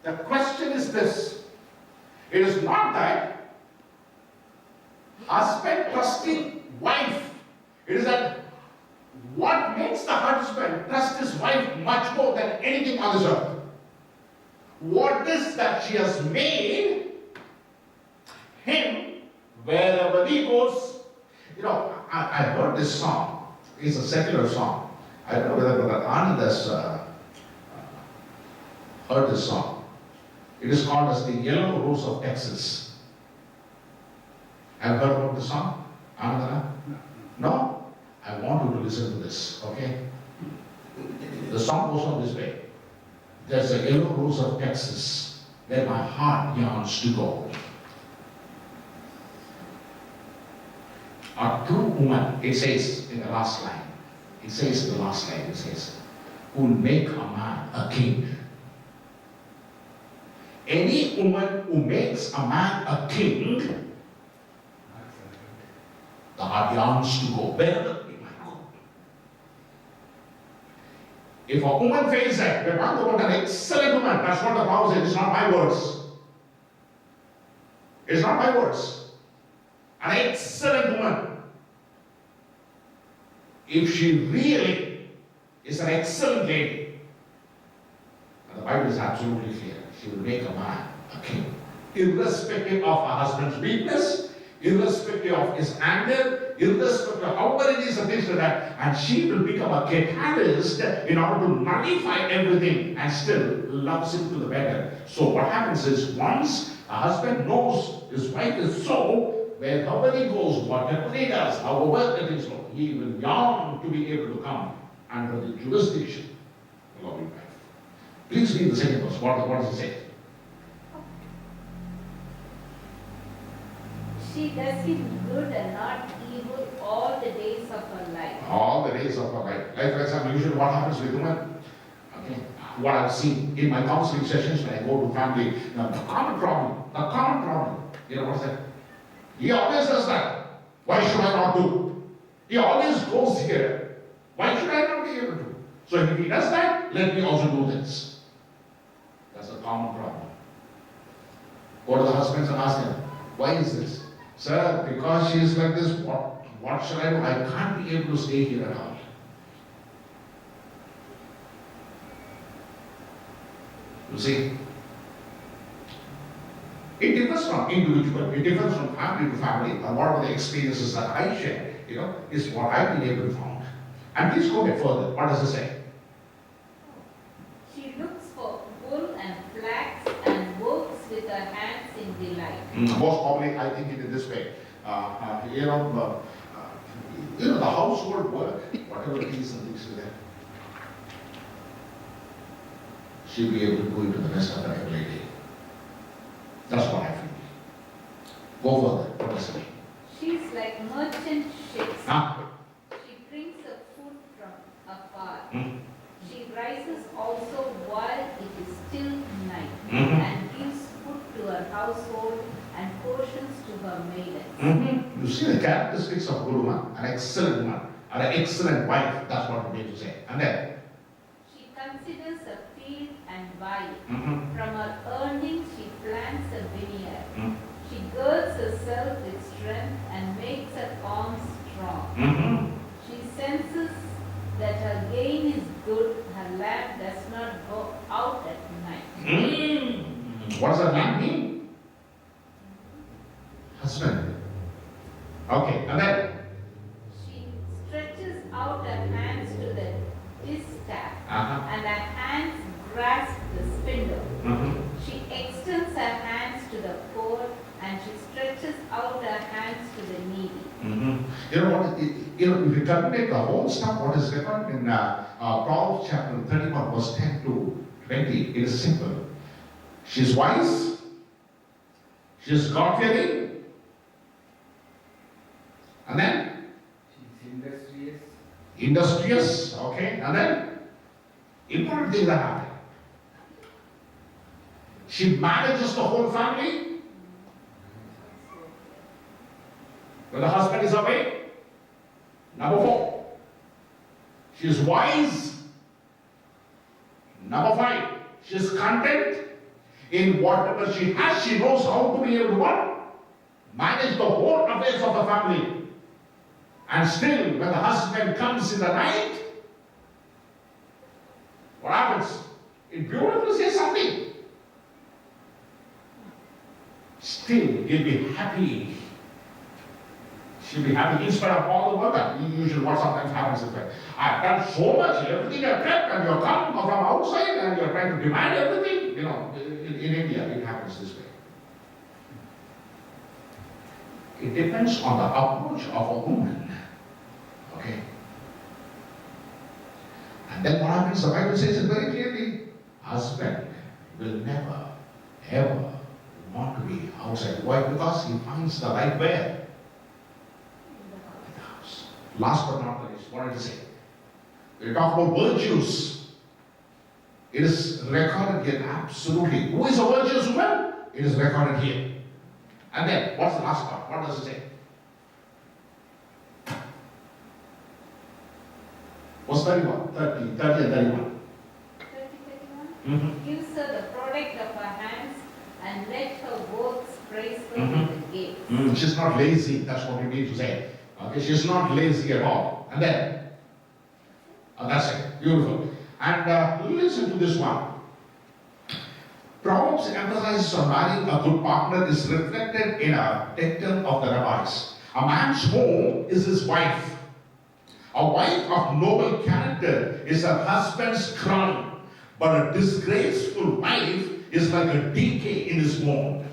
The question is this. It is not that husband trusting wife. It is that what makes the husband trust his wife much more than anything on this earth? What is that she has made him wherever he goes? You know, I heard this song. It's a secular song. I don't know whether Brother Anand has heard this song. It is called as the Yellow Rose of Texas. Have you heard about the song? Anand? No? I want you to listen to this, okay? The song goes on this way. There's a yellow rose of Texas where my heart yearns to go. A true woman, it says in the last line, it says, will make a man a king. Any woman who makes a man a king, the heart yearns to go. Wherever he might go. If a woman fails that, we're talking about an excellent woman. That's what the Bible says. It's not my words. It's not my words. An excellent woman. If she really is an excellent lady, and the Bible is absolutely clear, she will make a man a king. Irrespective of her husband's weakness, irrespective of his anger, irrespective of however it is against that, and she will become a catalyst in order to nullify everything and still loves him to the better. So what happens is once a husband knows his wife is so, wherever he goes, whatever he does, however it is, he will yearn to be able to come under the jurisdiction of a loving wife. Please read the second verse. What does it say? She does him good and not evil all the days of her life. All the days of her life. Like for example, usually what happens with women? Okay. What I've seen in my counseling sessions when I go to family, the common problem, you know what's that? He always does that. Why should I not do? He always goes here. Why should I not be able to? So if he does that, let me also do this. That's a common problem. Go to the husbands and ask them, why is this? Sir, because she is like this, what should I do? I can't be able to stay here at all. You see? It differs from individual, it differs from family to family. And what are the experiences that I share, is what I've been able to find. And please go a bit further. What does it say? She looks for wool and flax and works with her hands in delight. Most probably, I think it in this way. The household work, whatever it is and things like that, she'll be able to go into the rest of her every day. That's what I feel. Go further. What does it mean? She's like merchant ships. She brings her food from afar. She rises also while it is still night, and gives food to her household and portions to her maidens. You see the characteristics of a good woman, an excellent woman, or an excellent wife. That's what we need to say. And then she considers considers a field and buys it. Mhm. From her earnings she plants a vineyard. Mhm. She girds herself with strength and makes her arms strong. Mhm. She senses that her gain is good, her lamp does not go out at night. Mm. What does that lamp mean? Husband. Okay, and then? She stretches out her hands to the distaff, Uh-huh. and her hands grasp the spindle. Mhm. She extends her hands to the poor, and she stretches out her hands to the needy. Mm-hmm. You know what? If you calculate the whole stuff, what is recorded in Proverbs chapter 31, verse 10 to 20, it is simple. She's wise, she's God-fearing, and then She's industrious. industrious, okay, and then important things that happen. She manages the whole family when the husband is away. Number 4, she is wise. Number 5, she is content in whatever she has. She knows how to be able to what? Manage the whole affairs of the family. And still, when the husband comes in the night, what happens? It's beautiful to say something. Still, he'll be happy. She'll be happy in spite of all the work. And usually what sometimes happens is that I've done so much, everything I've kept, and you're come from outside and you're trying to demand everything. You know, in India it happens this way. It depends on the approach of a woman. Okay? And then what happens? The Bible says it very clearly. Husband will never, ever want to be outside. Why? Because he finds the right where? Last but not least, what did I say? We talk about virtues. It is recorded here, absolutely. Who is a virtuous woman? It is recorded here. And then, what's the last part? What does it say? What's 31? 30 and 31. 31. Gives her the product of her hands, and let her works praise her in the gates. She's not lazy, that's what we mean to say. Okay, she's not lazy at all. And then, that's it, beautiful. And listen to this one. Proverbs emphasizes on marrying a good partner is reflected in a dictum of the rabbis. A man's home is his wife. A wife of noble character is her husband's crown, but a disgraceful wife is like a decay in his wound.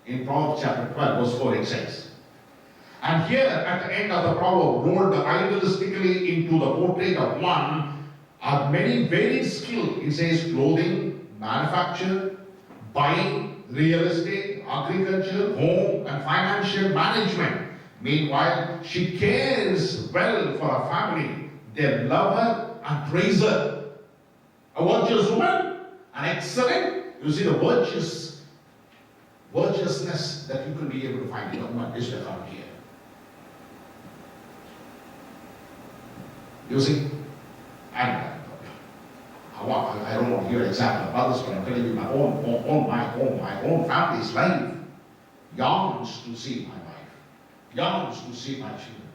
In Proverbs chapter 12, verse 4 it says. And here at the end of the proverb, rolled idealistically into the portrait of one, are many varied skills. It says clothing, manufacture, buying, real estate, agriculture, home, and financial management. Meanwhile, she cares well for her family. They love her and praise her. A virtuous woman, an excellent, you see the virtuousness that you could be able to find in a woman is found here. You see, and I don't want to hear an example of others, but I'm telling you my own family's life yearns to see my wife, yearns to see my children.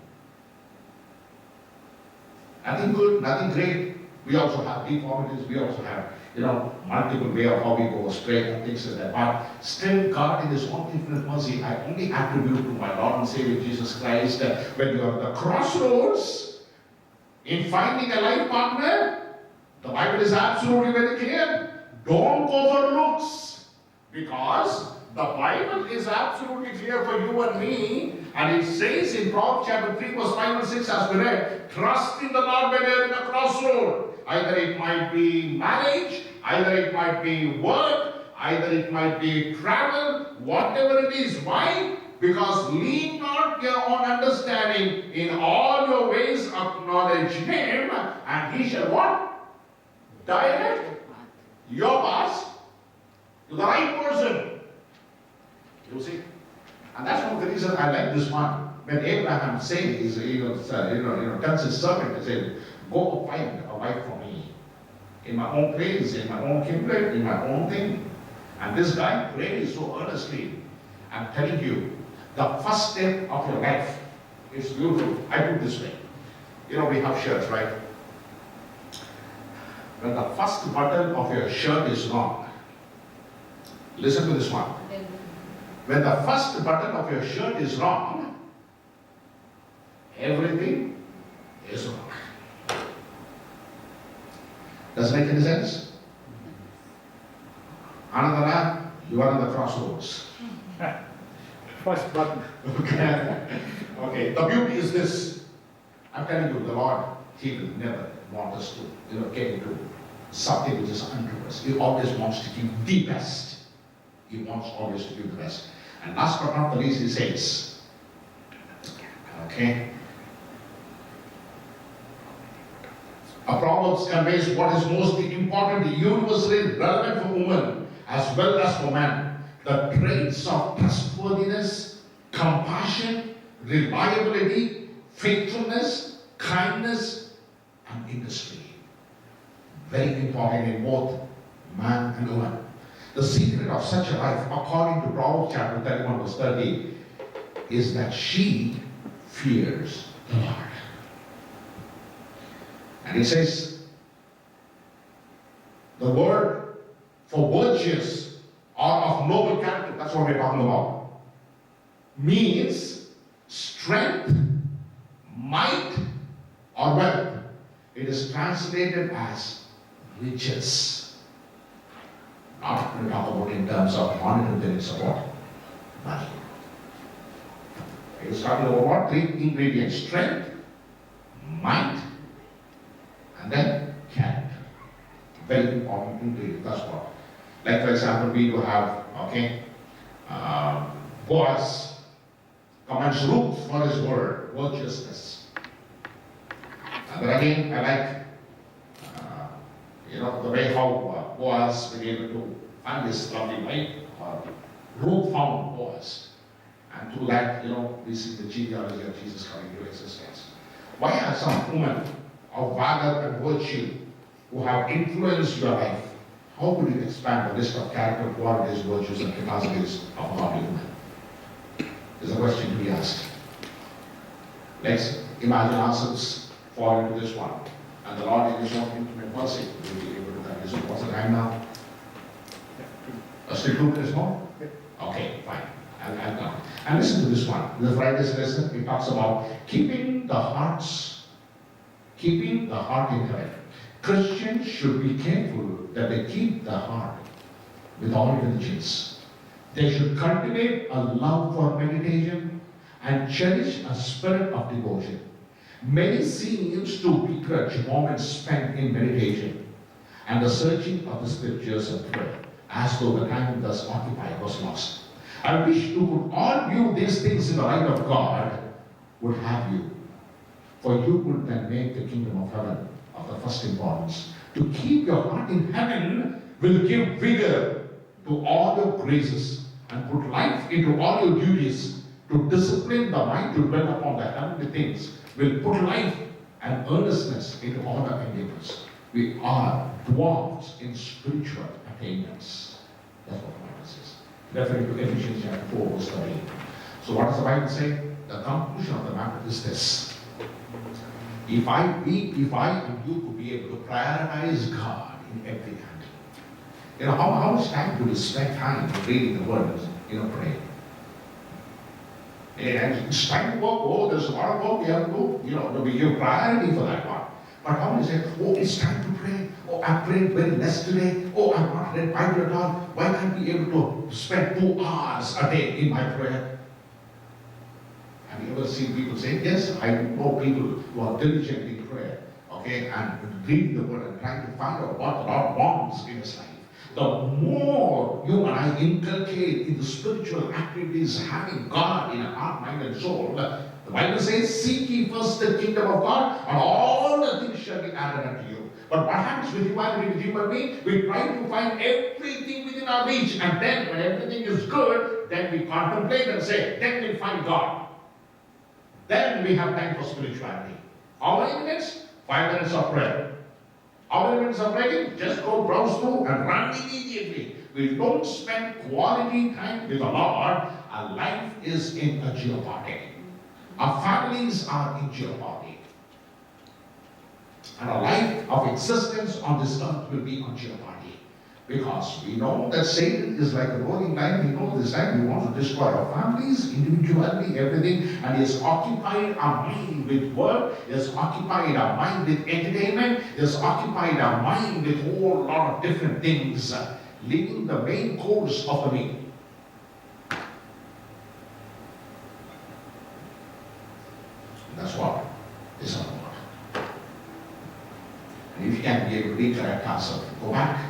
Nothing good, nothing great. We also have deformities, we also have, multiple way of how we go astray and things like that. But still, God in His own infinite mercy, I only attribute to my Lord and Savior Jesus Christ that when you are at the crossroads, in finding a life partner, the Bible is absolutely very clear. Don't go for looks, because the Bible is absolutely clear for you and me, and it says in Proverbs chapter 3 verse 5 and 6 as we read, trust in the Lord when you're in a crossroad. Either it might be marriage, either it might be work, either it might be travel, whatever it is. Why? Because lean not your own understanding, in all your ways acknowledge Him, and He shall what? Direct your paths to the right person. You see? And that's one of the reasons I like this one. When Abraham says, tells his servant to say, go find a wife for me. in my own place, in my own kindred, in my own thing. And this guy prays so earnestly. I'm telling you, the first step of your life is beautiful. I put it this way. You know, we have shirts, right? When the first button of your shirt is wrong, listen to this one. When the first button of your shirt is wrong, everything is wrong. Does it make any sense? Anandana, you are on the crossroads. First button. Okay, the beauty is this. I'm telling you, the Lord, He will never want us to, get into something which is unto us. He always wants to give the best. He wants always to give the best. And last but not the least, He says, okay, a Proverbs conveys what is most important, universally relevant for women as well as for men. The traits of trustworthiness, compassion, reliability, faithfulness, kindness, and industry. Very important in both man and woman. The secret of such a life, according to Proverbs chapter 31 verse 30, is that she fears the Lord. And it says, the word for virtuous or of noble character, that's what we're talking about, means strength, might, or wealth. It is translated as riches. Not to talk about in terms of monetary things or what? Money. It is talking about what? Three ingredients: strength, might, and then character. Very important ingredient. That's what. Like for example, we do have, Boaz commends Ruth for his word, virtuousness. But again, I like, the way how Boaz was able to find this lovely wife. Ruth found Boaz. And through that, we see the genealogy of Jesus coming to existence. Why are some women of valor and virtue who have influenced your life? How could you expand the list of character, qualities, virtues, and capacities of a godly woman? Is a question to be asked. Let's imagine ourselves fall into this one. And the Lord in His own intimate mercy will be able to guide us. What's the time now? Still 2 minutes more? Okay, fine. I'll come. And listen to this one. The Friday's lesson, it talks about keeping the heart in heaven. Christians should be careful that they keep the heart with all diligence. They should cultivate a love for meditation and cherish a spirit of devotion. Many seems to begrudge moments spent in meditation and the searching of the scriptures and prayer, as though the time thus occupied was lost. I wish you could all view these things in the light of God would have you, for you would then make the kingdom of heaven of the first importance. To keep your heart in heaven will give vigor to all your graces and put life into all your duties. To discipline the mind to dwell upon the heavenly things will put life and earnestness into all our endeavors. We are dwarfs in spiritual attainments. That's what the Bible says. Referring to Ephesians chapter 4 verse 13. So what does the Bible say? The conclusion of the matter is this. If I and you could be able to prioritize God in everything, how much time do we spend time reading the Word, praying? And it's time to work. Oh, there's a lot of work we have to do. We give priority for that one. But how many say, oh, it's time to pray. Oh, I prayed very less today. Oh, I've not read Bible at all. Why can't we be able to spend 2 hours a day in my prayer? Have you ever seen people say, yes, I know people who are diligent in prayer, and reading the Word and trying to find out what the Lord wants in His life. The more you and I inculcate in the spiritual activities, having God in our heart, mind, and soul, the Bible says, seek ye first the kingdom of God, and all the things shall be added unto you. But what happens with humanity, with you and me? We try to find everything within our reach, and then when everything is good, then we contemplate and say, then we find God. Then we have time for spirituality. How many minutes? 5 minutes of prayer. Our events are breaking, just go browse through and run immediately. We don't spend quality time with the Lord. Our life is in a jeopardy. Our families are in jeopardy. And our life of existence on this earth will be on jeopardy. Because we know that Satan is like a roaring lion. We know this time we want to destroy our families, individually, everything. And he has occupied our mind with work. He has occupied our mind with entertainment. He has occupied our mind with a whole lot of different things, leaving the main course of the meal. That's what is all about. And if you can be able to recorrect ourselves, go back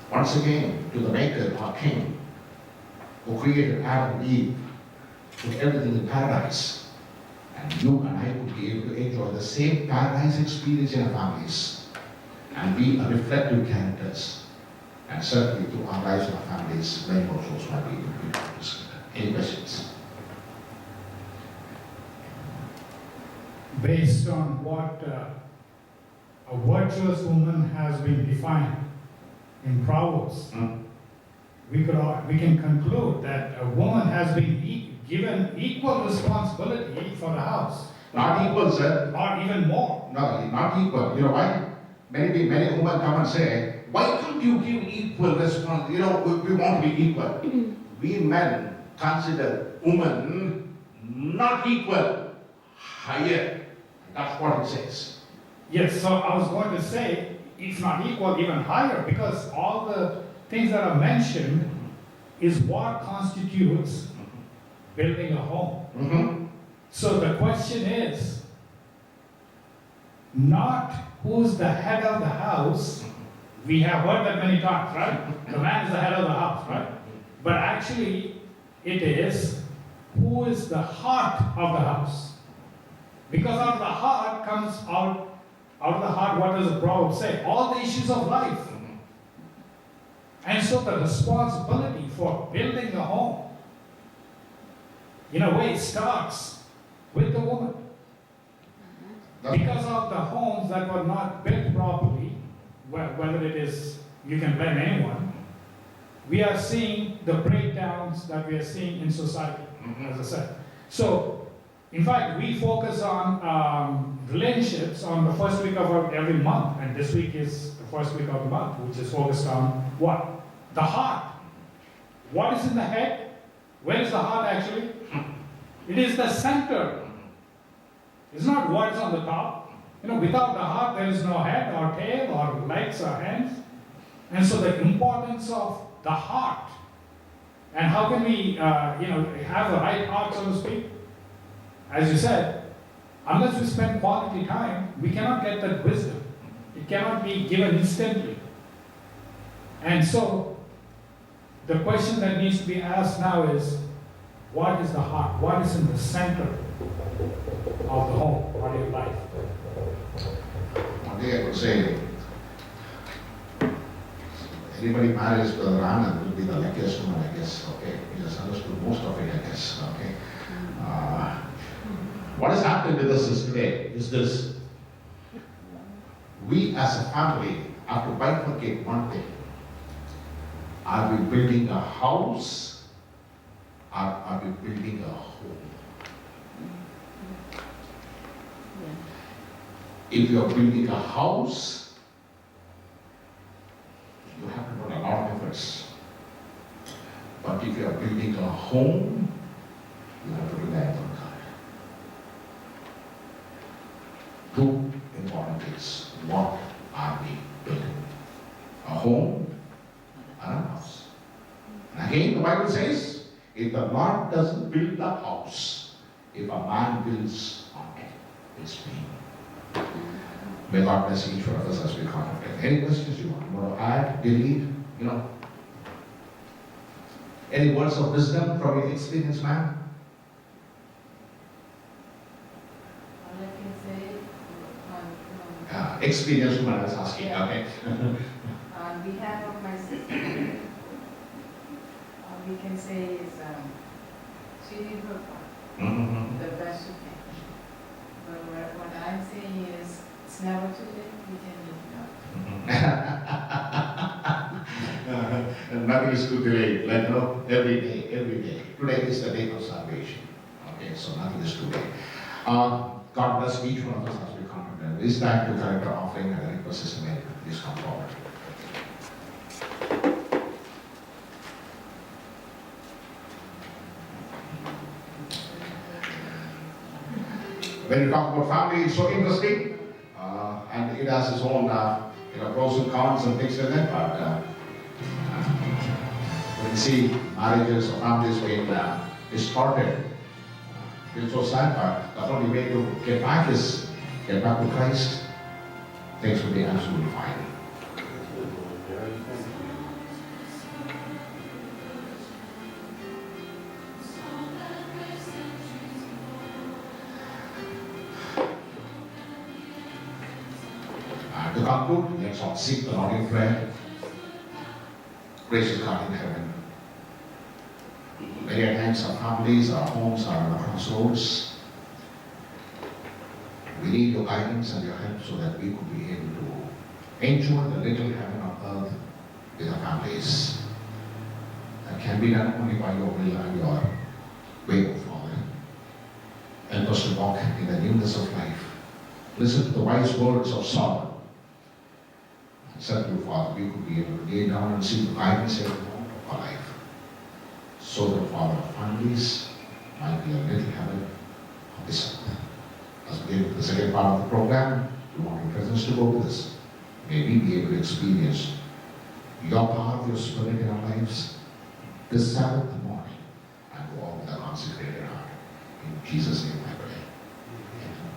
once again to the Maker, our King, who created Adam and Eve, put everything in paradise. And you and I could be able to enjoy the same paradise experience in our families and be a reflective characters. And certainly through our lives and our families, many more souls might be able to be produced. Any questions? Based on what a virtuous woman has been defined in Proverbs, we can conclude that a woman has been given equal responsibility for the house. Not equal, sir. Or even more. No, not equal. You know why? Many women come and say, why can't you give equal responsibility? You know, we want to be equal. We men consider women not equal, higher. That's what it says. Yes, so I was going to say, it's not equal, even higher, because all the things that are mentioned is what constitutes building a home. So the question is not who's the head of the house. We have heard that many times, right? The man is the head of the house, right? But actually, it is who is the heart of the house. Because out of the heart comes out of the heart, what does the proverb say? All the issues of life. And so the responsibility for building a home, in a way, starts with the woman. Because of the homes that were not built properly, whether it is, you can blame anyone, we are seeing the breakdowns that we are seeing in society, as I said. So, in fact, we focus on relationships on the first week of every month, and this week is the first week of the month, which is focused on what? The heart. What is in the head? Where is the heart actually? It is the center. It's not what is on the top. You know, without the heart, there is no head or tail or legs or hands. And so the importance of the heart, and how can we, have the right heart, so to speak? As you said, unless we spend quality time, we cannot get that wisdom. It cannot be given instantly. And so, the question that needs to be asked now is, what is the heart? What is in the center of the home or your life? One day I would say, anybody marries Brother Anand will be the luckiest woman, I guess. Okay, he has understood most of it, I guess. Okay. What has happened with us today is this. We as a family have to bifurcate one thing. Are we building a house or are we building a home? If you are building a house, you have to put a lot of efforts. But if you are building a home, you have to rely on God. Two important things. What are we building? A home and a house. And again, the Bible says, if the Lord doesn't build the house, if a man builds on it, it's vain. May God bless each one of us as we contemplate. Any questions you want to add, delete, Any words of wisdom from your experience, ma'am? All I can say, Experience woman I was asking, Yeah. okay. on behalf of my sister, all we can say is, she did her part, the best she can. But what I'm saying is, It's never too late, we can leave now. Nothing is too delayed, like, every day, every day. Today is the day of salvation. Okay, so nothing is too late. God bless each one of us as we come together. It's time to collect our offering, and I request Sister Mary, please come forward. When you talk about family, it's so interesting, and it has its own, pros and cons and things like that. But when you see marriages or families being distorted, it's so sad. But the only way to get back is get back to Christ. Things will be absolutely fine. To conclude, let's all seek the Lord in prayer. Gracious God in heaven, many times our families, our homes are on the crossroads. We need your guidance and your help so that we could be able to enjoy the little heaven on earth with our families. That can be done only by your will and your way, O Father. Help us to walk in the newness of life. Listen to the wise words of Solomon. Certainly, Father, we could be able to lay down and see the guidance every moment of our life. So that, Father, our families might be a little heaven of this earth. As we get to the second part of the program, we want your presence to go with us. May we be able to experience your power, your spirit in our lives this Sabbath morning and go on with a consecrated heart. In Jesus' name I pray. Amen.